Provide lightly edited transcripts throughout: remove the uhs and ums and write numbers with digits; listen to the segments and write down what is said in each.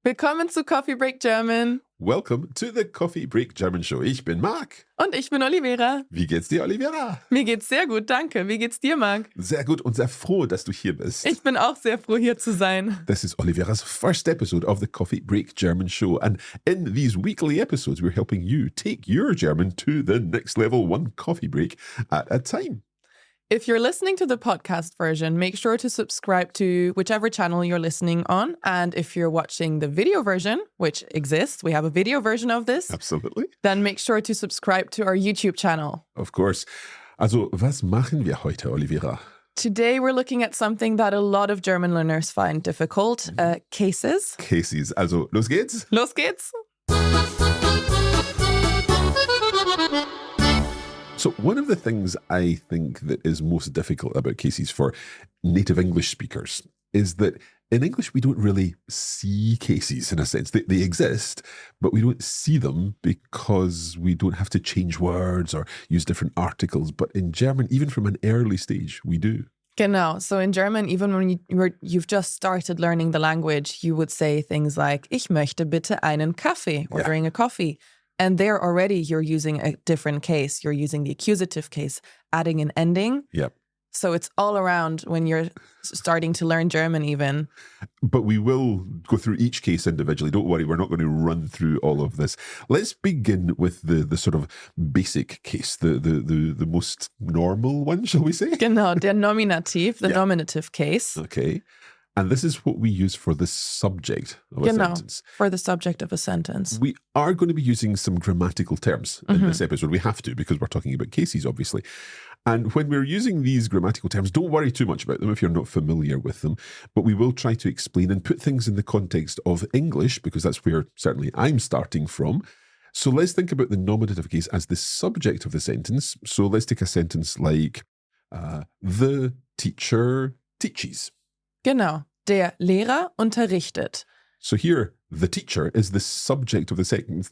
Willkommen zu Coffee Break German. Welcome to the Coffee Break German Show. Ich bin Marc. Und ich bin Olivera. Wie geht's dir, Olivera? Mir geht's sehr gut, danke. Wie geht's dir, Marc? Sehr gut und sehr froh, dass du hier bist. Ich bin auch sehr froh, hier zu sein. This is Oliveira's first episode of the Coffee Break German Show. And in these weekly episodes, we're helping you take your German to the next level, one coffee break at a time. If you're listening to the podcast version, make sure to subscribe to whichever channel you're listening on. And if you're watching the video version, which exists, we have a video version of this, Absolutely. then make sure to subscribe to our YouTube channel. Of course. Also, was machen wir heute, Olivera? Today, we're looking at something that a lot of German learners find difficult, cases. Cases. Also, los geht's. Los geht's! So one of the things I think that is most difficult about cases for native English speakers is that in English, we don't really see cases in a sense. They exist, but we don't see them because we don't have to change words or use different articles. But in German, even from an early stage, we do. Genau. So in German, even when you've just started learning the language, you would say things like, ich möchte bitte einen Kaffee, ordering a coffee. And there already you're using a different case. You're using the accusative case, adding an ending. Yep. So it's all around when you're starting to learn German even. But we will go through each case individually. Don't worry, we're not going to run through all of this. Let's begin with the sort of basic case, the most normal one, shall we say? Genau, der Nominativ, the nominative case. Okay. And this is what we use for the subject of a sentence. For the subject of a sentence. We are going to be using some grammatical terms in this episode. We have to because we're talking about cases, obviously. And when we're using these grammatical terms, don't worry too much about them if you're not familiar with them. But we will try to explain and put things in the context of English because that's where certainly I'm starting from. So let's think about the nominative case as the subject of the sentence. So let's take a sentence like, the teacher teaches. Genau, der Lehrer unterrichtet. So here, the teacher is the subject of the sentence.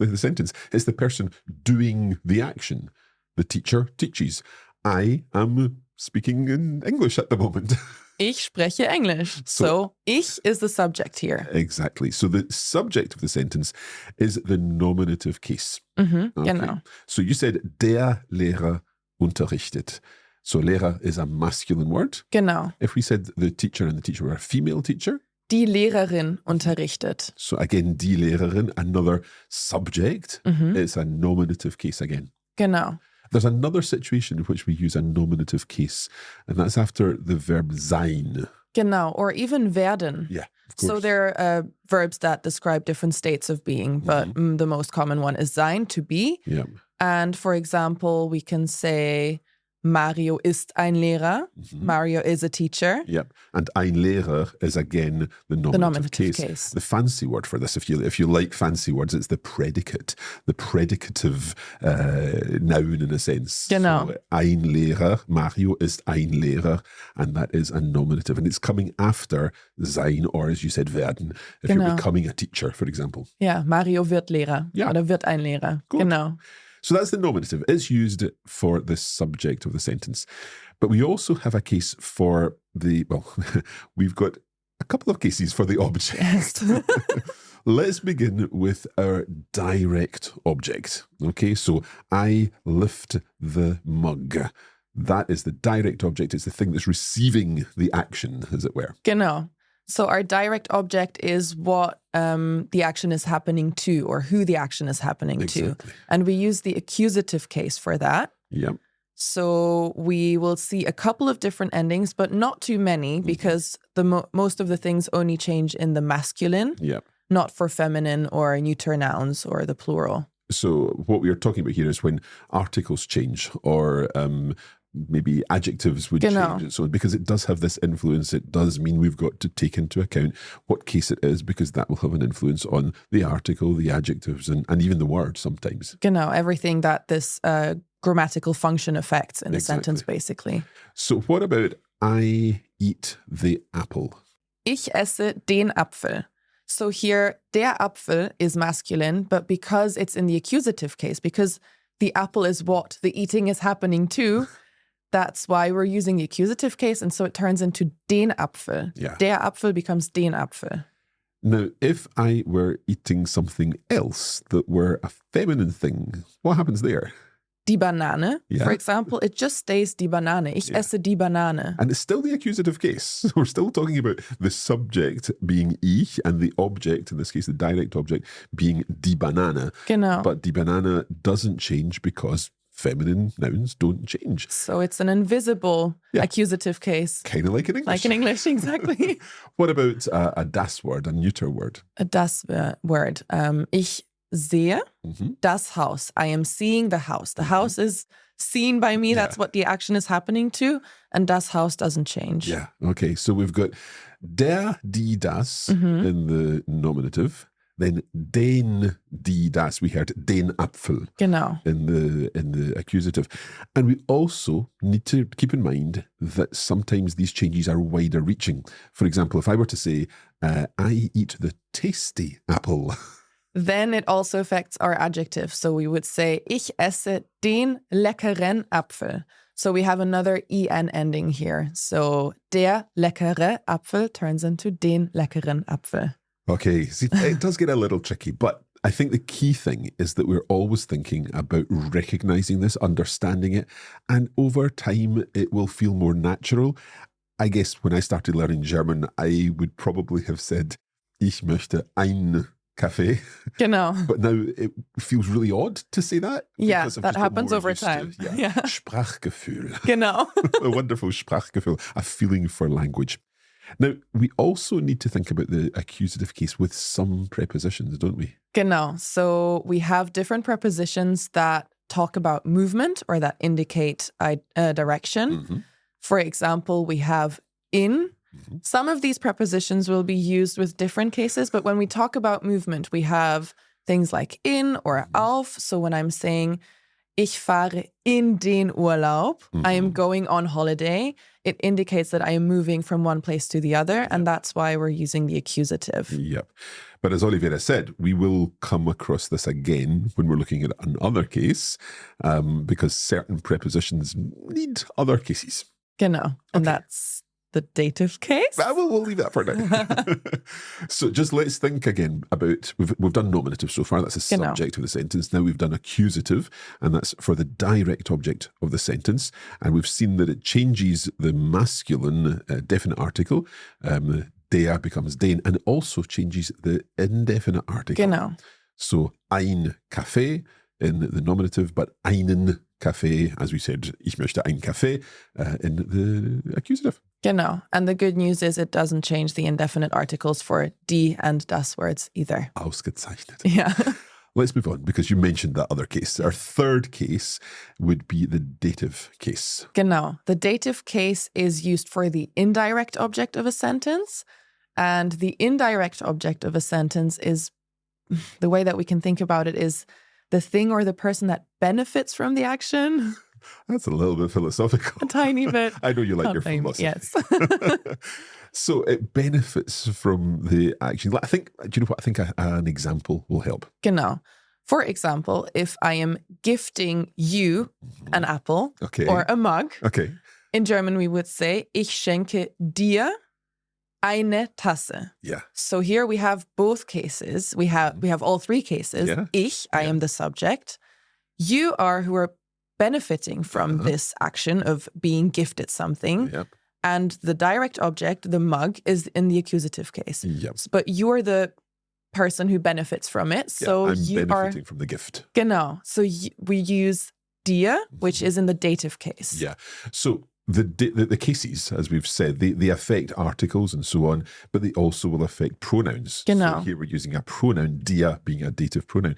It's the person doing the action. The teacher teaches. I am speaking in English at the moment. Ich spreche Englisch. So ich is the subject here. Exactly. So the subject of the sentence is the nominative case. Okay. Genau. So you said, der Lehrer unterrichtet. So Lehrer is a masculine word. Genau. If we said the teacher and the teacher were a female teacher. Die Lehrerin unterrichtet. So again, die Lehrerin, another subject. It's a nominative case again. Genau. There's another situation in which we use a nominative case, and that's after the verb sein. Genau, or even werden. Yeah, of course. So there are verbs that describe different states of being, but the most common one is sein, to be. Yeah. And for example, we can say, Mario ist ein Lehrer. Mario is a teacher. Yep. And ein Lehrer is again the nominative case. The fancy word for this, if you like fancy words, it's the predicate, the predicative noun in a sense. Genau. So, ein Lehrer, Mario ist ein Lehrer, and that is a nominative. And it's coming after sein, or as you said, werden, if you're becoming a teacher, for example. Ja, Mario wird Lehrer. Ja. Oder wird ein Lehrer. Gut. Genau. So that's the nominative. It's used for the subject of the sentence. But we also have a case for we've got a couple of cases for the object. Yes. Let's begin with our direct object. Okay, so I lift the mug. That is the direct object. It's the thing that's receiving the action, as it were. Genau. So our direct object is what the action is happening to, or who the action is happening to. And we use the accusative case for that. Yep. So we will see a couple of different endings, but not too many, because the most of the things only change in the masculine, not for feminine or neuter nouns or the plural. So what we are talking about here is when articles change or maybe adjectives would change and so on, because it does have this influence. It does mean we've got to take into account what case it is, because that will have an influence on the article, the adjectives, and even the word sometimes. Genau, everything that this grammatical function affects in the sentence, basically. So what about I eat the apple? Ich esse den Apfel. So here, der Apfel is masculine, but because it's in the accusative case, because the apple is what the eating is happening to, that's why we're using the accusative case, and so it turns into den Apfel. Yeah. Der Apfel becomes den Apfel. Now, if I were eating something else that were a feminine thing, what happens there? Die Banane, Yeah. for example, it just stays die Banane. Ich esse die Banane. And it's still the accusative case. We're still talking about the subject being ich and the object, in this case, the direct object, being die Banane. Genau. But die Banane doesn't change because feminine nouns don't change. So it's an invisible Yeah. accusative case. Kind of like in English. Like in English, exactly. What about a das word, a neuter word? A das word. Ich sehe Mhm. das Haus. I am seeing the house. The house is seen by me. That's what the action is happening to. And das Haus doesn't change. Yeah. Okay. So we've got der, die, das in the nominative. Then den, die, das. We heard den Apfel Genau. in the accusative. And we also need to keep in mind that sometimes these changes are wider reaching. For example, if I were to say, I eat the tasty apple. Then it also affects our adjective. So we would say, ich esse den leckeren Apfel. So we have another en ending here. So der leckere Apfel turns into den leckeren Apfel. Okay, see, it does get a little tricky, but I think the key thing is that we're always thinking about recognizing this, understanding it, and over time it will feel more natural. I guess when I started learning German, I would probably have said, ich möchte ein Kaffee. Genau. But now it feels really odd to say that. Yeah, because I've that just got happens more over used to- time. yeah. Yeah. Sprachgefühl. Genau. A wonderful Sprachgefühl, a feeling for language. Now, we also need to think about the accusative case with some prepositions, don't we? Genau. So we have different prepositions that talk about movement or that indicate a direction. Mhm. For example, we have in. Mhm. Some of these prepositions will be used with different cases, but when we talk about movement, we have things like in or auf. So when I'm saying, ich fahre in den Urlaub, I am going on holiday, it indicates that I am moving from one place to the other, and that's why we're using the accusative. Yep. But as Oliveira said, we will come across this again when we're looking at another case, because certain prepositions need other cases. Genau. And that's the dative case. We'll leave that for now. So just let's think again about, we've done nominative so far, that's the Genau. subject of the sentence. Now we've done accusative, and that's for the direct object of the sentence. And we've seen that it changes the masculine definite article. Der becomes den, and it also changes the indefinite article. Genau. So ein Kaffee in the nominative, but einen Kaffee, as we said, ich möchte einen Kaffee in the accusative. Genau. And the good news is it doesn't change the indefinite articles for die and das words either. Ausgezeichnet. Yeah. Let's move on, because you mentioned that other case. Our third case would be the dative case. Genau. The dative case is used for the indirect object of a sentence. And the indirect object of a sentence is, the way that we can think about it is the thing or the person that benefits from the action. That's a little bit philosophical. A tiny bit. I know you like your Something, philosophy. yes. So it benefits from the action. I think, do you know what? I think an example will help. Genau. For example, if I am gifting you an apple Okay. or a mug, Okay. in German we would say, ich schenke dir eine Tasse. Yeah. So here we have both cases. We have all three cases. Yeah. Ich, I am the subject. You are who are benefiting from this action of being gifted something. Yep. And the direct object, the mug, is in the accusative case. Yep. But you're the person who benefits from it. So I'm you benefiting are from the gift. genau. So we use dir, which is in the dative case. Yeah. So the cases, as we've said, they affect articles and so on, but they also will affect pronouns. Genau. So here we're using a pronoun, dia being a dative pronoun.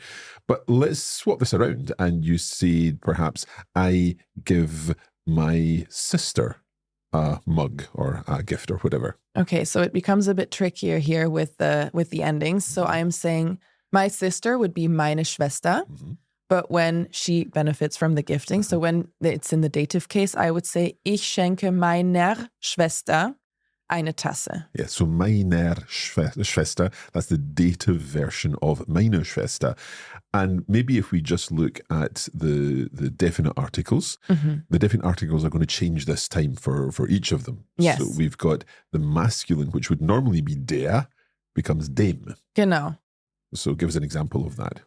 But let's swap this around, and you say perhaps, I give my sister a mug or a gift or whatever. Okay, so it becomes a bit trickier here with the endings. So I am saying my sister would be meine Schwester, but when she benefits from the gifting, so when it's in the dative case, I would say ich schenke meiner Schwester eine Tasse. Yeah, so meiner Schwester, that's the dative version of meine Schwester. And maybe if we just look at the definite articles, the definite articles are going to change this time for each of them. Yes. So we've got the masculine, which would normally be der, becomes dem. Genau. So give us an example of that.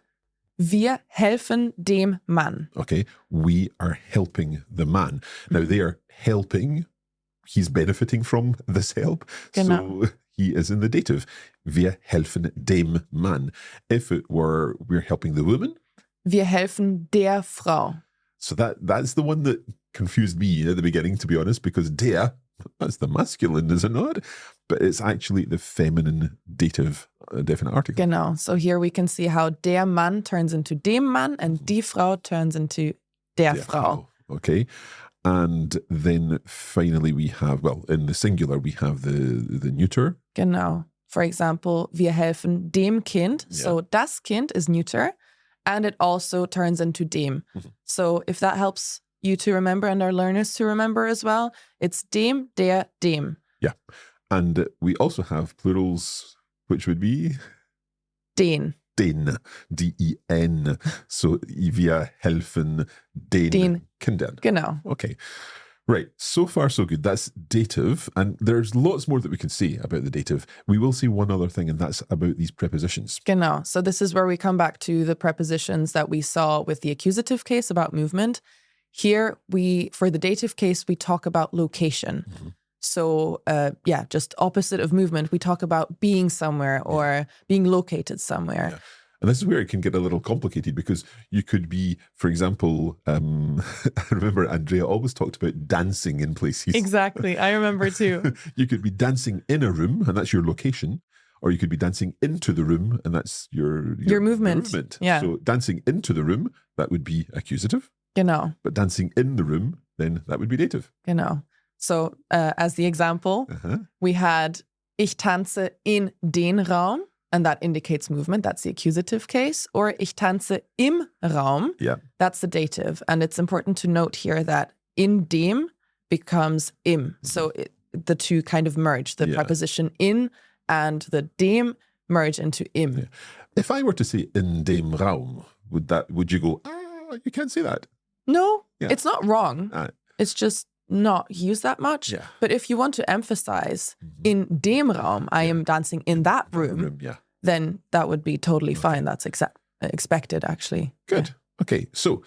Wir helfen dem Mann. Okay, we are helping the man. Now they are helping, he's benefiting from this help. Genau. So he is in the dative. Wir helfen dem Mann. If it were, we're helping the woman. Wir helfen der Frau. So that's the one that confused me at the beginning, to be honest, because der, that's the masculine, is it not? But it's actually the feminine dative definite article. Genau. So here we can see how der Mann turns into dem Mann and die Frau turns into der Frau. Okay. And then finally we have, well, in the singular, we have the neuter. Genau. For example, wir helfen dem Kind. So das Kind is neuter and it also turns into dem. So if that helps you to remember and our learners to remember as well, it's dem, der, dem. Yeah. And we also have plurals, which would be? Den. Den. D-E-N. So wir helfen den Kindern. Genau. Okay. Right. So far, so good. That's dative. And there's lots more that we can say about the dative. We will say one other thing, and that's about these prepositions. Genau. So this is where we come back to the prepositions that we saw with the accusative case about movement. Here, for the dative case, we talk about location. So, just opposite of movement, we talk about being somewhere or being located somewhere. Yeah. And this is where it can get a little complicated because you could be, for example, I remember Andrea always talked about dancing in places. Exactly. I remember too. You could be dancing in a room and that's your location. Or you could be dancing into the room and that's your movement. Yeah. So dancing into the room, that would be accusative. Genau. But dancing in the room, then that would be dative. Genau. So as the example, we had ich tanze in den Raum, and that indicates movement. That's the accusative case. Or ich tanze im Raum. Yeah. That's the dative. And it's important to note here that in dem becomes im. So the two kind of merge. The preposition in and the dem merge into im. Yeah. If I were to say in dem Raum, would you go, you can't say that? No, it's not wrong. It's just not used that much. Yeah. But if you want to emphasize in dem Raum, I am dancing in that room, then that would be totally fine. That's expected, actually. Good. Yeah. Okay. So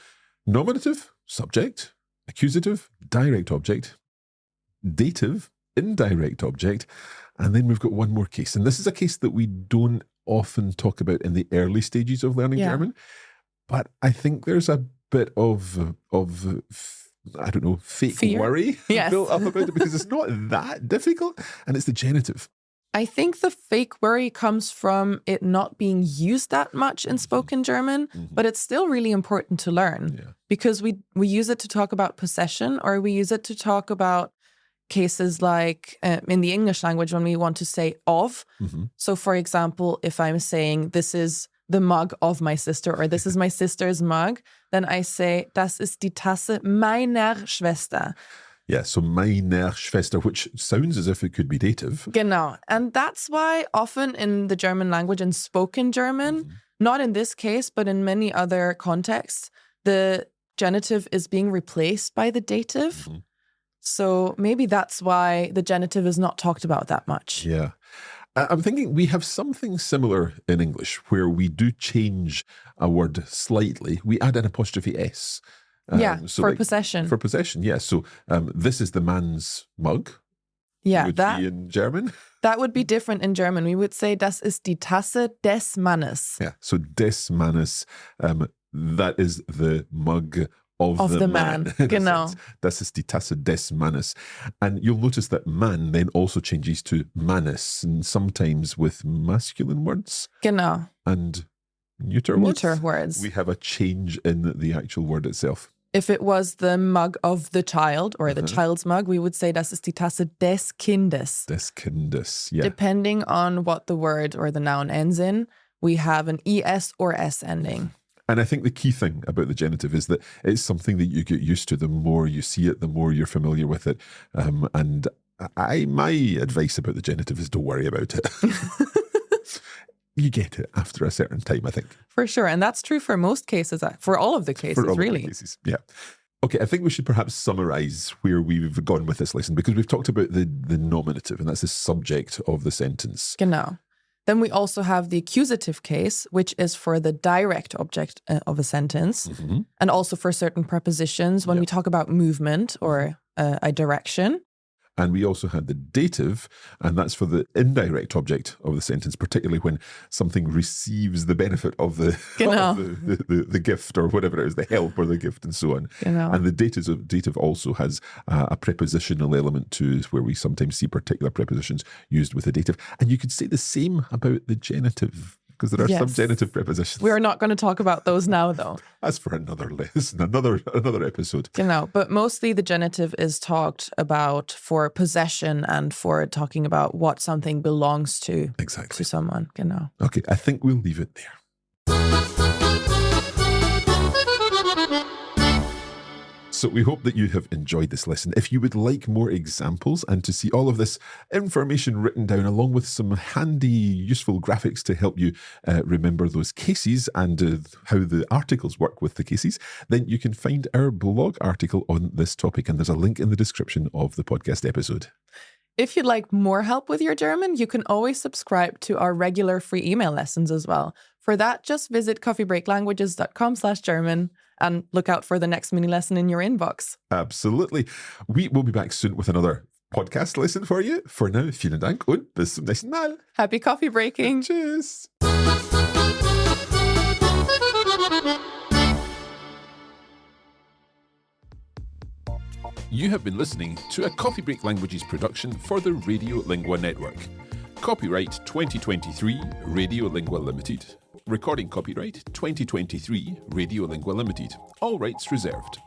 nominative, subject, accusative, direct object, dative, indirect object. And then we've got one more case. And this is a case that we don't often talk about in the early stages of learning German. But I think there's a bit of I don't know, fake worry built up about it because it's not that difficult. And it's the genitive. I think the fake worry comes from it not being used that much in spoken German, but it's still really important to learn because we use it to talk about possession or we use it to talk about cases like in the English language when we want to say of. So for example, if I'm saying this is the mug of my sister or this is my sister's mug, then I say, das ist die Tasse meiner Schwester. Yeah, so meiner Schwester, which sounds as if it could be dative. Genau. And that's why often in the German language, in spoken German, not in this case, but in many other contexts, the genitive is being replaced by the dative. So maybe that's why the genitive is not talked about that much. Yeah. I'm thinking we have something similar in English where we do change a word slightly. We add an apostrophe S. So for possession. For possession, yes. So this is the man's mug. Yeah, would be in German. That would be different in German. We would say, das ist die Tasse des Mannes. Yeah, so des Mannes, that is the mug of the man. Genau. Das ist die Tasse des Mannes. And you'll notice that man then also changes to Mannes, and sometimes with masculine words. Genau. And neuter words. We have a change in the actual word itself. If it was the mug of the child or the child's mug, we would say, das ist die Tasse des Kindes. Des Kindes, yeah. Depending on what the word or the noun ends in, we have an ES or S ending. And I think the key thing about the genitive is that it's something that you get used to. The more you see it, the more you're familiar with it. And my advice about the genitive is don't worry about it. You get it after a certain time, I think. For sure. And that's true for most cases, for all of the cases, really. Yeah. Okay, I think we should perhaps summarize where we've gone with this lesson because we've talked about the nominative, and that's the subject of the sentence. Genau. Then we also have the accusative case, which is for the direct object of a sentence, and also for certain prepositions when we talk about movement or a direction. And we also had the dative, and that's for the indirect object of the sentence, particularly when something receives the benefit of the, the gift or whatever it is, the help or the gift and so on. And the dative also has a prepositional element to where we sometimes see particular prepositions used with the dative. And you could say the same about the genitive, because there are some genitive prepositions. We are not going to talk about those now, though. That's for another lesson, another episode. But mostly the genitive is talked about for possession and for talking about what something belongs to. Exactly. To someone. Okay, I think we'll leave it there. So we hope that you have enjoyed this lesson. If you would like more examples and to see all of this information written down along with some handy, useful graphics to help you remember those cases and how the articles work with the cases, then you can find our blog article on this topic, and there's a link in the description of the podcast episode. If you'd like more help with your German, you can always subscribe to our regular free email lessons as well. For that, just visit coffeebreaklanguages.com/German and look out for the next mini lesson in your inbox. Absolutely. We will be back soon with another podcast lesson for you. For now, vielen Dank und bis zum nächsten Mal. Happy coffee breaking. Tschüss. You have been listening to a Coffee Break Languages production for the Radiolingua Network. Copyright 2023 Radiolingua Limited. Recording copyright 2023 Radiolingua Limited. All rights reserved.